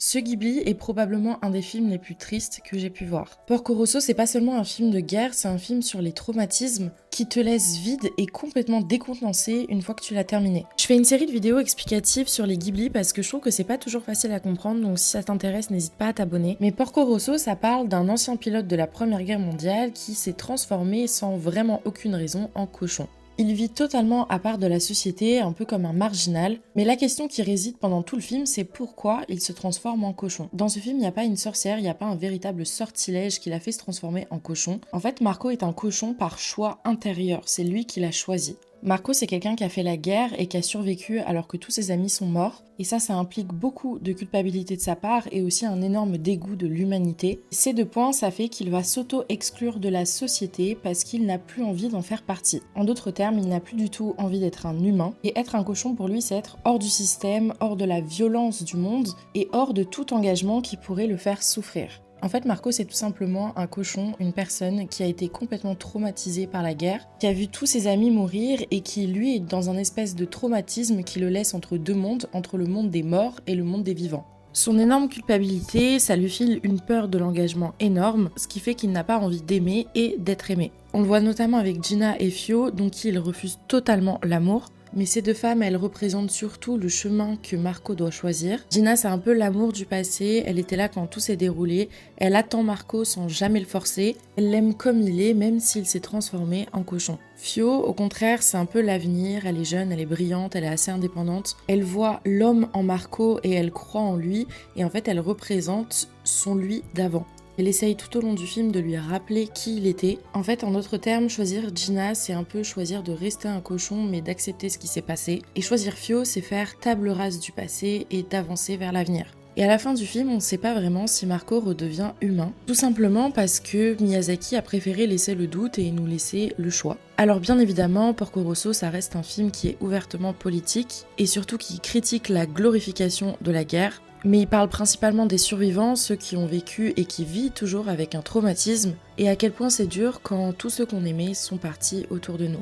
Ce Ghibli est probablement un des films les plus tristes que j'ai pu voir. Porco Rosso, c'est pas seulement un film de guerre, c'est un film sur les traumatismes qui te laisse vide et complètement décontenancé une fois que tu l'as terminé. Je fais une série de vidéos explicatives sur les Ghibli parce que je trouve que c'est pas toujours facile à comprendre, donc si ça t'intéresse, n'hésite pas à t'abonner. Mais Porco Rosso, ça parle d'un ancien pilote de la Première Guerre mondiale qui s'est transformé sans vraiment aucune raison en cochon. Il vit totalement à part de la société, un peu comme un marginal, mais la question qui réside pendant tout le film, c'est pourquoi il se transforme en cochon. Dans ce film, il n'y a pas une sorcière, il n'y a pas un véritable sortilège qui l'a fait se transformer en cochon. En fait, Marco est un cochon par choix intérieur, c'est lui qui l'a choisi. Marco, c'est quelqu'un qui a fait la guerre et qui a survécu alors que tous ses amis sont morts. Et ça implique beaucoup de culpabilité de sa part et aussi un énorme dégoût de l'humanité. Ces deux points, ça fait qu'il va s'auto-exclure de la société parce qu'il n'a plus envie d'en faire partie. En d'autres termes, il n'a plus du tout envie d'être un humain. Et être un cochon, pour lui, c'est être hors du système, hors de la violence du monde et hors de tout engagement qui pourrait le faire souffrir. En fait, Marco, c'est tout simplement un cochon, une personne qui a été complètement traumatisée par la guerre, qui a vu tous ses amis mourir et qui, lui, est dans un espèce de traumatisme qui le laisse entre deux mondes, entre le monde des morts et le monde des vivants. Son énorme culpabilité, ça lui file une peur de l'engagement énorme, ce qui fait qu'il n'a pas envie d'aimer et d'être aimé. On le voit notamment avec Gina et Fio, dont il refuse totalement l'amour. Mais ces deux femmes, elles représentent surtout le chemin que Marco doit choisir. Gina, c'est un peu l'amour du passé, elle était là quand tout s'est déroulé, elle attend Marco sans jamais le forcer, elle l'aime comme il est, même s'il s'est transformé en cochon. Fio, au contraire, c'est un peu l'avenir, elle est jeune, elle est brillante, elle est assez indépendante, elle voit l'homme en Marco et elle croit en lui, et en fait elle représente son lui d'avant. Elle essaye tout au long du film de lui rappeler qui il était. En fait, en d'autres termes, choisir Gina, c'est un peu choisir de rester un cochon mais d'accepter ce qui s'est passé. Et choisir Fio, c'est faire table rase du passé et d'avancer vers l'avenir. Et à la fin du film, on ne sait pas vraiment si Marco redevient humain, tout simplement parce que Miyazaki a préféré laisser le doute et nous laisser le choix. Alors bien évidemment, Porco Rosso, ça reste un film qui est ouvertement politique et surtout qui critique la glorification de la guerre, mais il parle principalement des survivants, ceux qui ont vécu et qui vivent toujours avec un traumatisme, et à quel point c'est dur quand tous ceux qu'on aimait sont partis autour de nous.